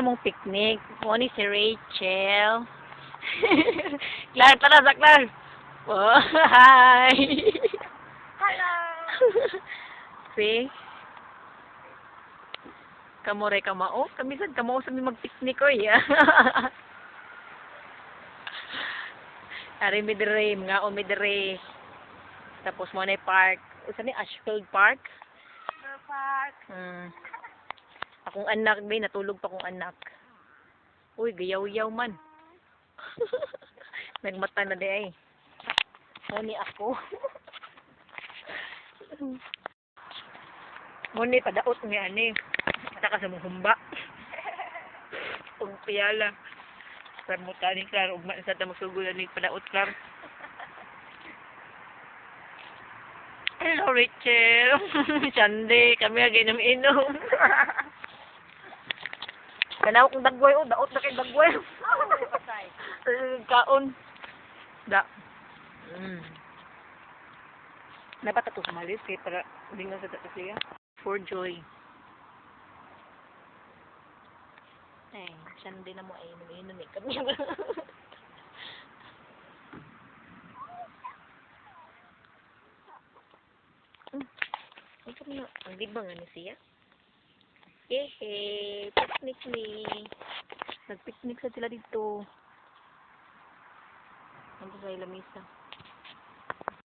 mong picnic. Mo ni si Rachel. Clar, tara sa Clar. Oh, hi. Hello. See? Kamore kamao. Kami sad kamao sa mi mag-picnic oy. Ari mi dire, mga o mi dire. Tapos mo na park. Usa ni Ashfield Park. Park. Akong anak din, natulog pa akong anak. Uy, gayaw-yaw man. Nagmata na di ay. Muni ako. Muni, padaot nga ani. Mata ka sa mong humba. Ug piyala. Permuta ni Clar, ug man sa tamang sugulan ni padaot Clar. Hello, Rachel. Sunday, kami agay inom. Kanaw kong dagway, oh, daot na kay dagway. Kaon. Da. Dapat ito sumalis kaya para hindi nga sa tatas siya. For joy. Ay, Sunday na mo ay inom eh kami. Ay, kami na. Ang di ba nga ni siya? Yehey! Picnic ni. Nag-picnic sa sila dito. Nandito sa ilamisa.